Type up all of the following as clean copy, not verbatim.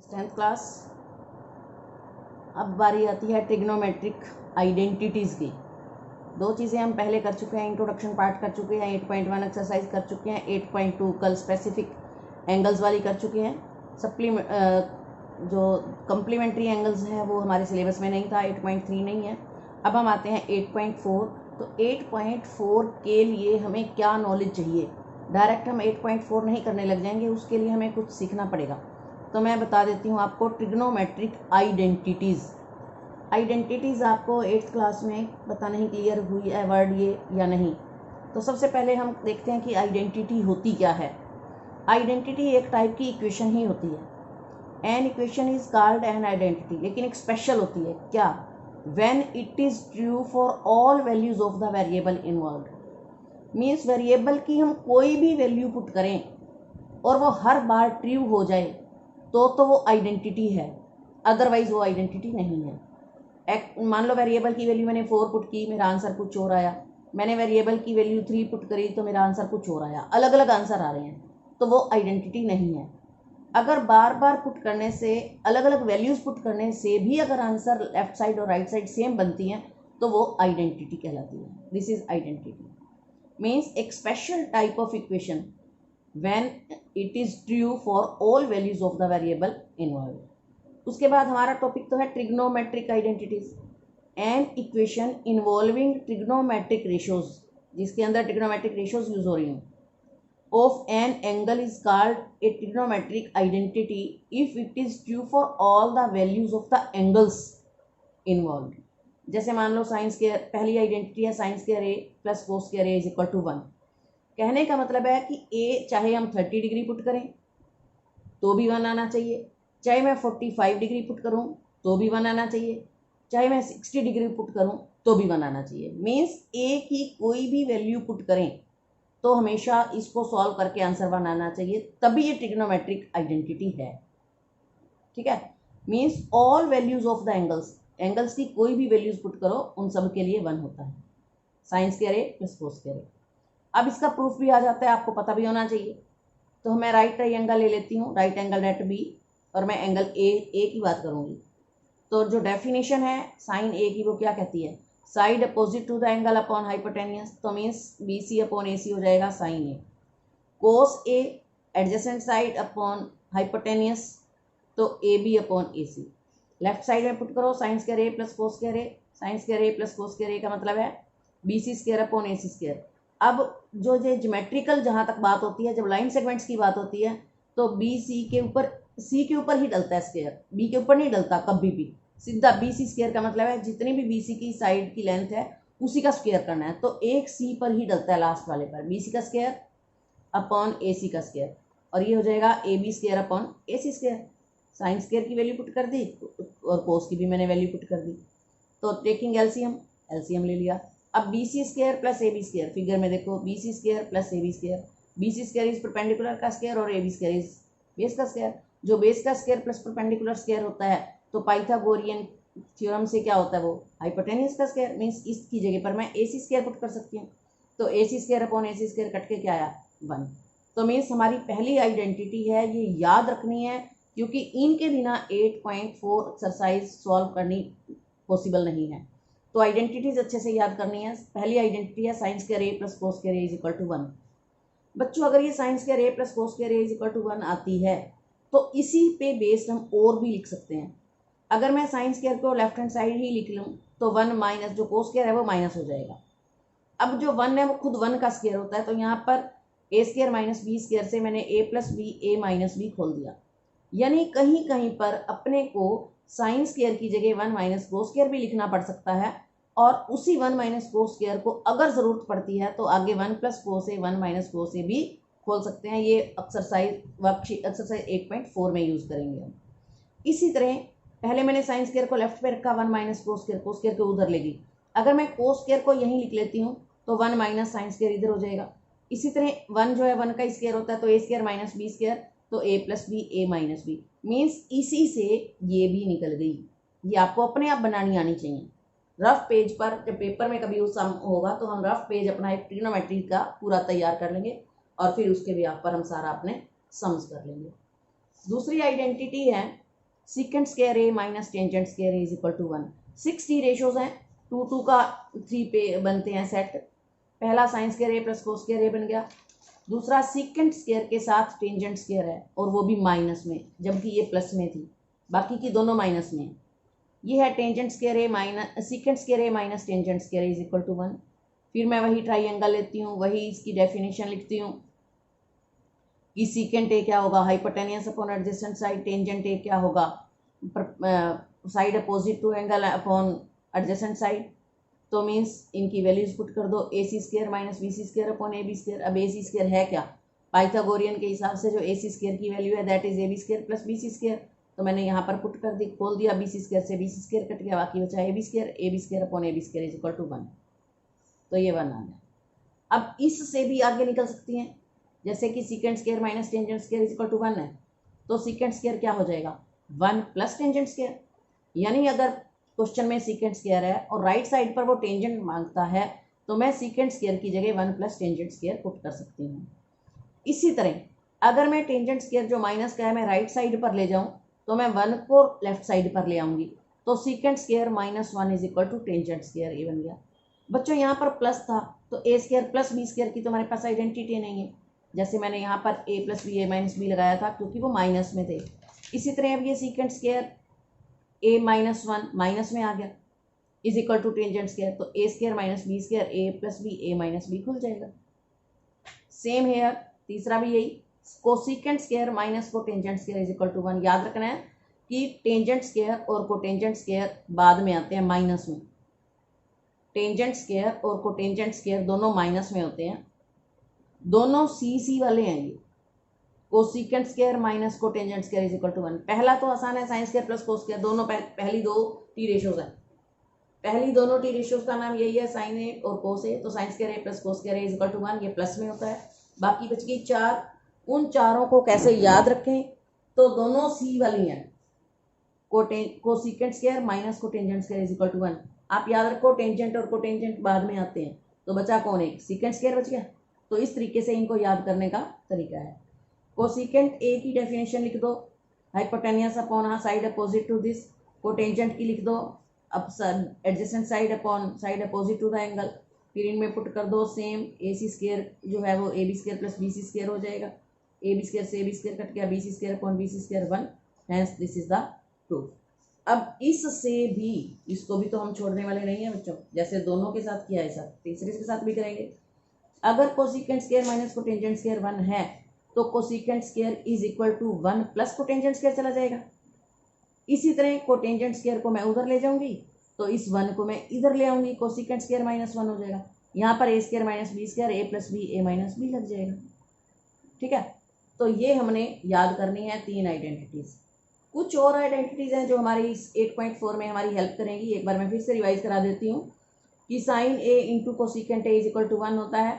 10th class. अब बारी आती है ट्रिग्नोमेट्रिक आइडेंटिटीज़ की। दो चीज़ें हम पहले कर चुके हैं, इंट्रोडक्शन पार्ट कर चुके हैं, 8.1 एक्सरसाइज कर चुके हैं, 8.2 कल स्पेसिफिक एंगल्स वाली कर चुके हैं। जो कम्प्लीमेंट्री एंगल्स हैं वो हमारे सिलेबस में नहीं था, 8.3 नहीं है। अब हम आते हैं 8.4। तो 8.4 के लिए हमें क्या नॉलेज चाहिए? डायरेक्ट हम 8.4 नहीं करने लग जाएंगे, उसके लिए हमें कुछ सीखना पड़ेगा। तो मैं बता देती हूँ आपको ट्रिग्नोमेट्रिक आइडेंटिटीज़ आपको 8th क्लास में पता नहीं क्लियर हुई है वर्ड ये या नहीं। तो सबसे पहले हम देखते हैं कि आइडेंटिटी होती क्या है। आइडेंटिटी एक टाइप की इक्वेशन ही होती है। An equation is called an identity, लेकिन एक स्पेशल होती है। क्या? When it is true for all values of the variable involved. Means variable की हम कोई भी वैल्यू पुट करें और वो हर बार ट्रू हो जाए तो वो आइडेंटिटी है, अदरवाइज वो आइडेंटिटी नहीं है। मान लो वेरिएबल की वैल्यू मैंने 4 पुट की, मेरा आंसर कुछ और आया। मैंने वेरिएबल की वैल्यू 3 पुट करी तो मेरा आंसर कुछ और आया। अलग अलग आंसर आ रहे हैं तो वो आइडेंटिटी नहीं है। अगर बार बार पुट करने से, अलग अलग वैल्यूज पुट करने से भी अगर आंसर लेफ्ट साइड और राइट साइड सेम बनती हैं तो वो आइडेंटिटी कहलाती है। This is identity. मीन्स एक special type of equation when it is true for all values of the variable involved। उसके बाद हमारा टॉपिक तो है trigonometric identities. An equation involving trigonometric ratios, जिसके अंदर ट्रिग्नोमेट्रिक रेशियोज यूज हो रही हूँ, of an angle is called a trigonometric identity if it is true for all the values of the angles involved. जैसे मान लो साइन स्क्वायर, पहली identity है sine square A plus cos square A is equal to 1। कहने का मतलब है कि ए चाहे हम 30 डिग्री पुट करें तो भी 1 आना चाहिए, चाहे मैं 45 डिग्री पुट करूं तो भी 1 आना चाहिए, चाहे मैं 60 डिग्री पुट करूं तो भी 1 आना चाहिए। मीन्स ए की कोई भी वैल्यू पुट करें तो हमेशा इसको सॉल्व करके आंसर 1 आना चाहिए, तभी ये ट्रिग्नोमेट्रिक आइडेंटिटी है। ठीक है। Means all values of the angles की कोई भी वैल्यूज पुट करो उन सब के लिए 1 होता है। Sine square A plus cos square ए। अब इसका प्रूफ भी आ जाता है, आपको पता भी होना चाहिए। तो मैं राइट ट्रायंगल ले लेती हूँ, राइट एंगल एट बी, और मैं एंगल ए की बात करूँगी। तो जो डेफिनेशन है साइन ए की वो क्या कहती है? Side opposite to the angle upon hypotenuse. तो means B C upon A C हो जाएगा sine A. Cos A adjacent side upon hypotenuse, तो A B upon A C. Left side में पुट करो sine square A plus cos square A. Sine square A plus cos square A का मतलब है B C square upon A C square. अब जो ये geometrical जहाँ तक बात होती है, जब लाइन सेगमेंट्स की बात होती है तो बी सी के ऊपर, सी के ऊपर ही डलता है स्क्वायर, बी के ऊपर नहीं डलता कभी भी। सीधा बी सी स्क्वायर का मतलब है जितनी भी बी सी की साइड की लेंथ है उसी का स्क्वायर करना है, तो एक सी पर ही डलता है लास्ट वाले पर, बी सी का स्क्वायर अपॉन ए सी का स्क्वायर, और ये हो जाएगा A B square upon A C square. Sine square की वैल्यू पुट कर दी और कोस की भी मैंने वैल्यू पुट कर दी, तो टेकिंग एलसीएम ले लिया। अब B C square plus A B square, figure में देखो B C square plus A B square, B C square is perpendicular का स्क्वायर और A B square is base का स्क्वायर। जो बेस का स्क्वायर प्लस परपेंडिकुलर स्क्वायर होता है तो पाइथागोरियन थ्योरम से क्या होता है वो हाइपोटेन्यूज का स्क्वायर। मीन्स इसकी जगह पर मैं ए सी स्क्वायर पुट कर सकती हूँ, तो ए C square upon A C square cut के क्या आया 1। तो मीन्स हमारी पहली आइडेंटिटी है, ये याद रखनी है क्योंकि इनके बिना 8.4 एक्सरसाइज सॉल्व करनी पॉसिबल नहीं है। तो आइडेंटिटीज अच्छे से याद करनी है। पहली आइडेंटिटी है sine square A plus cos square A is equal to 1। बच्चों अगर ये sine square A plus cos square A is equal to 1 आती है तो इसी पे बेस्ड हम और भी लिख सकते हैं। अगर मैं साइन स्क्वायर को लेफ्ट हैंड साइड ही लिख लूँ तो 1 माइनस जो कोस स्क्वायर है वो माइनस हो जाएगा। अब जो 1 है वो खुद 1 का स्क्वायर होता है, तो यहाँ पर ए स्क्वायर माइनस बी स्क्वायर से मैंने ए plus B A minus B खोल दिया। यानी कहीं कहीं पर अपने को साइन स्क्वायर की जगह 1 माइनस कोस स्क्वायर भी लिखना पड़ सकता है, और उसी 1 माइनस कोस स्क्वायर को अगर ज़रूरत पड़ती है तो आगे 1 प्लस कोस ए 1 माइनस कोस ए भी खोल सकते हैं। ये एक्सरसाइज 8.4 में यूज़ करेंगे हम। इसी तरह पहले मैंने साइन स्क्वायर को लेफ्ट पे रखा, 1 माइनस कोस स्क्वायर को उधर लेगी। अगर मैं कोस स्क्वायर को यहीं लिख लेती हूँ तो 1 माइनस साइन स्क्वायर इधर हो जाएगा। इसी तरह 1 जो है 1 का स्क्वायर होता है तो A square minus B square, तो A plus B A minus B. Means इसी से ये भी निकल गई। ये आपको अपने आप बनानी आनी चाहिए। रफ पेज पर जब पेपर में कभी वो सम होगा तो हम रफ पेज अपना एक ट्रिग्नोमेट्री का पूरा तैयार कर लेंगे और फिर उसके भी आप पर हम सारा अपने सम्स कर लेंगे। दूसरी आइडेंटिटी है secant square A minus tangent square A is equal to 1। 6 T ratios हैं, 2 2 का 3 पे बनते हैं सेट। पहला sign square A plus cos square A बन गया, दूसरा सीकेंट स्क्वायर के साथ टेंजेंट स्क्वायर है और वो भी माइनस में, जबकि ये प्लस में थी, बाकी की दोनों माइनस में। ये है tangent square A minus secant square A minus tangent square A is equal to 1। फिर मैं वही ट्राइंगल लेती हूँ, वही इसकी डेफिनेशन लिखती हूँ कि सीकेंट ए क्या होगा, hypotenuse upon adjacent side, tangent A क्या होगा, side opposite to angle upon adjacent side. तो मीन्स इनकी वैल्यूज पुट कर दो, A C square minus B C square upon A B square. अब ए सी स्क्वायर है क्या, पाइथागोरियन के हिसाब से जो ए सी स्क्वायर की वैल्यू है that is A B square plus B C square. तो मैंने यहाँ पर पुट कर दी, खोल दिया, बी सी स्क्वायर से बी सी स्क्वायर कट गया, बाकी बचा A B square upon A B square is equal to 1। तो ये 1 आ गया। अब इससे भी आगे निकल सकती हैं, जैसे कि secant square minus tangent square is equal to 1 है, तो सीकेंट स्क्वायर क्या हो जाएगा, 1 प्लस टेंजेंट स्क्वायर। यानी अगर क्वेश्चन में सीकेंट स्क्वायर है और राइट साइड पर वो टेंजेंट मांगता है, तो मैं सीकेंट स्क्वायर की जगह 1 प्लस टेंजेंट स्क्वायर पुट कर सकती हूँ। इसी तरह अगर मैं टेंजेंट स्क्वायर जो माइनस का है मैं राइट साइड पर ले जाऊँ, तो मैं 1 को लेफ्ट साइड पर ले आऊँगी, तो secant square minus 1 is equal to tangent square A बन गया। बच्चों यहाँ पर प्लस था, तो A square plus B square की तो हमारे पास आइडेंटिटी नहीं है, जैसे मैंने यहाँ पर ए plus B A minus B लगाया था क्योंकि वो माइनस में थे। इसी तरह अब ये secant square A minus 1 minus में आ गया is equal to tangent square, तो A square minus B square A plus B A minus B खुल जाएगा। सेम हेयर तीसरा भी यही, cosecant square minus cotangent square is equal to 1। याद रखना है कि टेंजेंट स्क्वायर और कोटेंजेंट स्क्वायर बाद में आते हैं माइनस में, टेंजेंट स्क्वायर और कोटेंजेंट स्क्वायर दोनों माइनस में होते हैं, दोनों सी सी वाले हैं। ये cosecant square minus cotangent square is equal to 1। पहला तो आसान है, sine square plus cos square, दोनों पहली दो टी रेशियोज है, पहली दोनों टी रेशियोज का नाम यही है, साइन ए और कोस ए। तो sine square A plus cos square A is equal to 1, ये प्लस में होता है। बाकी बच गई 4, उन चारों को कैसे याद रखें, तो दोनों सी वाली हैं, cosecant square minus cotangent square is equal to 1। आप याद रखो टेंजेंट और कोटेंजेंट बाद में आते हैं, तो बचा कौन, एक सीकेंट स्क्वायर बच गया। तो इस तरीके से इनको याद करने का तरीका है। कोसीकेंट ए की डेफिनेशन लिख दो, hypotenuse upon side opposite to this. Cotangent की लिख दो, अब adjacent side upon side opposite to the angle. फिर इनमें पुट कर दो सेम, ए सी स्क्वायर जो है वो A B square plus B C square हो जाएगा, ए बी स्क्वायर से ए बी स्क्वायर कट गया, B C square upon B C square 1, hence this is the proof. अब इससे भी, इसको भी तो हम छोड़ने वाले नहीं हैं बच्चों, जैसे दोनों के साथ किया है सर, तीसरे के साथ भी करेंगे। अगर cosecant square minus cotangent square 1 है, तो cosecant square is equal to 1 plus cotangent square चला जाएगा। इसी तरह कोटेंजेंट स्क्वायर को मैं उधर ले जाऊंगी, तो इस 1 को मैं इधर ले आऊंगी, कोसीकेंट स्क्वायर माइनस 1 हो जाएगा। यहाँ पर ए square minus B square A plus B A minus B लग जाएगा। ठीक है, तो ये हमने याद करनी है 3 आइडेंटिटीज। कुछ और आइडेंटिटीज हैं जो हमारी इस 8.4 में हमारी हेल्प करेंगी। एक बार मैं फिर से रिवाइज करा देती हूँ कि sine A into cosecant A is equal to 1 होता है,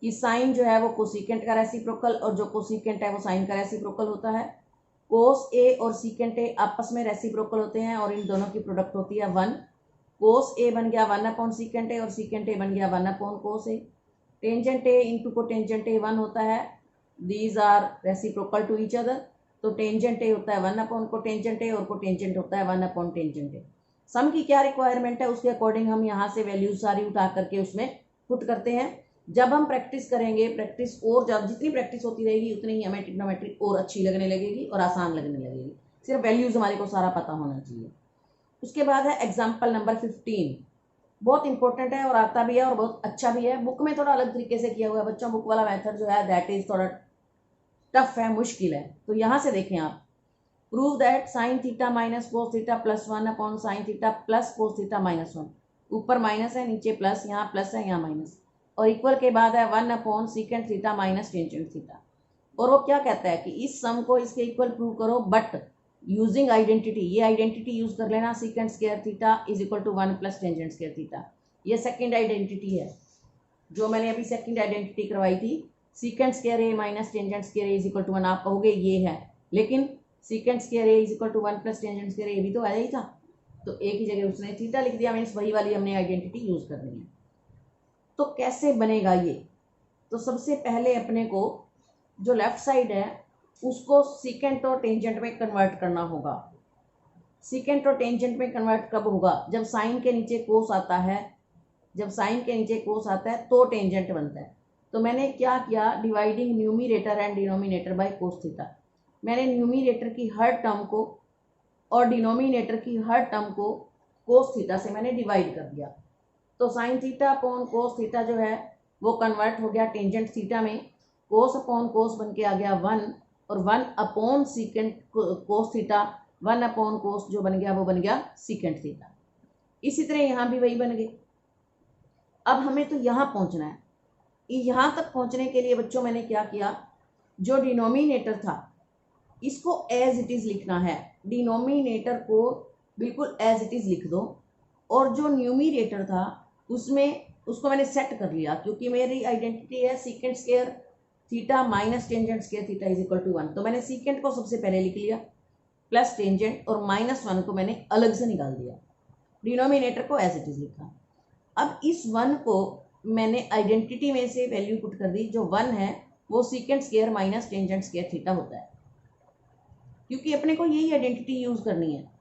कि साइन जो है वो कोसीकेंट का रेसिप्रोकल और जो कोसीकेंट है वो साइन का रेसिप्रोकल होता है। कोस ए और सीकेंट ए आपस में रेसिप्रोकल होते हैं और इन दोनों की प्रोडक्ट होती है 1। कोस ए बन गया 1 अपॉन सीकेंट ए और सीकेंट ए बन गया 1 upon cos A. Tangent A into cotangent A 1 होता है, these are reciprocal to each other. तो टेंजेंट ए होता है 1 अपॉन कोटेंजेंट ए और कोटेंजेंट होता है 1 अपॉन टेंजेंट ए। सम की क्या रिक्वायरमेंट है उसके अकॉर्डिंग हम यहाँ से वैल्यूज सारी उठा करके उसमें पुट करते हैं। जब हम प्रैक्टिस करेंगे, प्रैक्टिस और जब जितनी प्रैक्टिस होती रहेगी उतनी ही हमें ट्रिग्नोमेट्री और अच्छी लगने लगेगी और आसान लगने लगेगी। सिर्फ वैल्यूज हमारे को सारा पता होना चाहिए। उसके बाद है एग्जाम्पल नंबर 15, बहुत इंपॉर्टेंट है और आता भी है और बहुत अच्छा भी है। बुक में थोड़ा अलग तरीके से किया हुआ है बच्चों, बुक वाला मेथड जो है दैट इज थोड़ा टफ है, मुश्किल है। तो यहाँ से देखें आप, prove that sine theta minus cos theta plus 1 upon sine theta plus cos theta minus 1। ऊपर माइनस है, नीचे प्लस, यहाँ प्लस है, यहाँ माइनस, और इक्वल के बाद है 1 upon secant theta minus tangent theta. और वो क्या कहता है कि इस सम को इसके इक्वल प्रूव करो बट यूजिंग आइडेंटिटी। ये आइडेंटिटी यूज कर लेना, secant square theta is equal to 1 plus tangent square theta. ये सेकंड आइडेंटिटी है जो मैंने अभी सेकंड आइडेंटिटी करवाई थी, secant square A minus tangent square A is equal to 1। आप कहोगे ये है, लेकिन secant square A is equal to 1 plus tangent square A भी तो आया ही था, तो एक ही जगह उसने थीटा लिख दिया, मीन्स वही वाली हमने आइडेंटिटी यूज करनी है। तो कैसे बनेगा ये, तो सबसे पहले अपने को जो लेफ्ट साइड है उसको सीकेंट और टेंजेंट में कन्वर्ट करना होगा। सीकेंट और टेंजेंट में कन्वर्ट कब होगा? जब साइन के नीचे कोस आता है, जब साइन के नीचे कोस आता है तो टेंजेंट बनता है। तो मैंने क्या किया, dividing numerator and denominator by cos theta. मैंने न्यूमिनेटर की हर टर्म को और डिनोमिनेटर की हर टर्म को कोस थीटा से मैंने डिवाइड कर दिया। तो sine theta upon cos theta जो है वो कन्वर्ट हो गया टेंजेंट थीटा में। कोस अपॉन कोस बन के आ गया 1, और 1 upon secant cos theta, 1 upon कोस जो बन गया वो बन गया सीकेंट थीटा। इसी तरह यहाँ भी वही बन गई। अब हमें तो यहाँ पहुँचना है। यहाँ तक पहुँचने के लिए बच्चों मैंने क्या किया, जो डिनोमिनेटर था इसको एज इट इज़ लिखना है। डिनोमिनेटर को बिल्कुल एज इट इज़ लिख दो, और जो न्यूमिनेटर था उसको मैंने सेट कर लिया, क्योंकि मेरी आइडेंटिटी है secant square theta minus tangent square theta is equal to 1। तो मैंने सीकेंट को सबसे पहले लिख लिया प्लस टेंजेंट, और -1 को मैंने अलग से निकाल दिया, डिनोमिनेटर को एज इट इज़ लिखा। अब इस 1 को मैंने आइडेंटिटी में से वैल्यू पुट कर दी, जो 1 है वो secant square minus tangent square theta होता है, क्योंकि अपने को यही आइडेंटिटी यूज करनी है।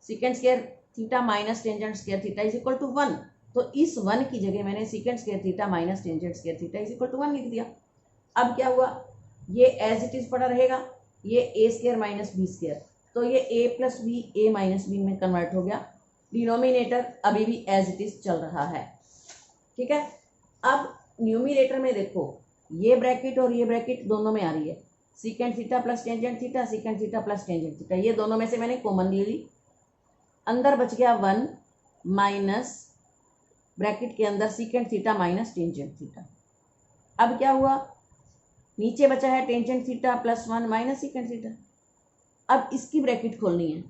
Secant square theta minus tangent square theta is equal to 1। तो इस 1 की जगह मैंने secant square theta minus tangent square theta is equal to 1 लिख दिया। अब क्या हुआ, ये एज इट इज पड़ा रहेगा, ये ए स्क्वायर माइनस बी स्क्वायर, तो ये ए plus B A minus B में कन्वर्ट हो गया। डिनोमिनेटर अभी भी एज इट इज चल रहा है, ठीक है। अब न्यूमिनेटर में देखो, ये ब्रैकेट और ये ब्रैकेट दोनों में आ रही है, secant theta plus tangent theta, secant theta plus tangent theta, ये दोनों में से मैंने कॉमन ले ली। अंदर बच गया 1 माइनस ब्रैकेट के अंदर secant theta minus tangent theta. अब क्या हुआ, नीचे बचा है tangent theta plus 1 minus secant theta. अब इसकी ब्रैकेट खोलनी है,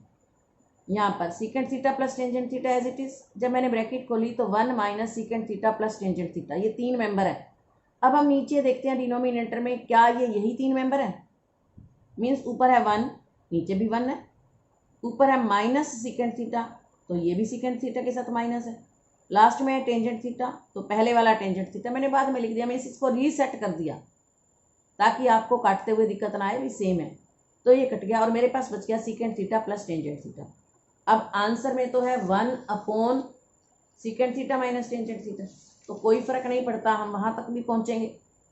यहाँ पर secant theta plus tangent theta as it is. जब मैंने ब्रैकेट खोली तो 1 minus secant theta plus tangent theta, ये 3 मेंबर है। अब हम नीचे देखते हैं डिनोमिनेटर में, क्या ये यही 3 मेंबर है? मीन्स ऊपर है 1, नीचे भी 1 है, ऊपर है माइनस सीकेंट थीटा, तो ये भी सीकेंट थीटा के साथ माइनस है। लास्ट में है टेंजेंट थीटा, तो पहले वाला टेंजेंट थीटा मैंने बाद में लिख दिया, मैंने इसको रीसेट कर दिया ताकि आपको काटते हुए दिक्कत ना आए, भी सेम है। तो ये कट गया और मेरे पास बच गया secant theta plus tangent theta. अब आंसर में तो है 1 upon secant theta minus tangent theta, तो कोई फर्क नहीं पड़ता, हम वहां तक भी पहुंचेंगे।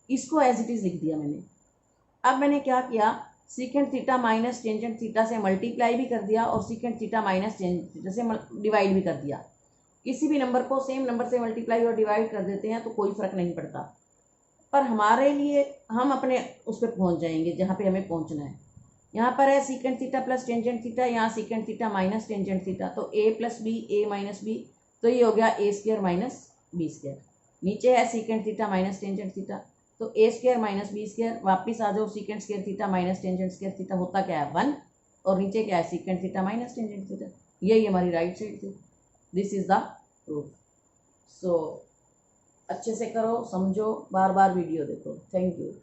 इसको एज इट इज लिख दिया मैंने। अब मैंने क्या किया, secant theta minus tangent theta से मल्टीप्लाई भी कर दिया और secant theta minus tangent theta से डिवाइड भी कर दिया। किसी भी नंबर को सेम नंबर से मल्टीप्लाई और डिवाइड कर देते हैं तो कोई फर्क नहीं पड़ता, पर हमारे लिए हम अपने उस पर पहुँच जाएंगे जहाँ पे हमें पहुँचना है। यहाँ पर है secant theta plus tangent theta, यहाँ secant theta minus tangent theta, तो A plus B A minus B, तो ये हो गया A square minus B square. नीचे है secant theta minus tangent theta, तो A square minus B square. वापिस आ जाओ, secant square theta minus tangent square theta होता क्या है 1, और नीचे क्या है secant theta minus tangent theta. यही हमारी राइट साइड थी। This is the proof. So अच्छे से करो, समझो, बार बार वीडियो देखो। Thank you.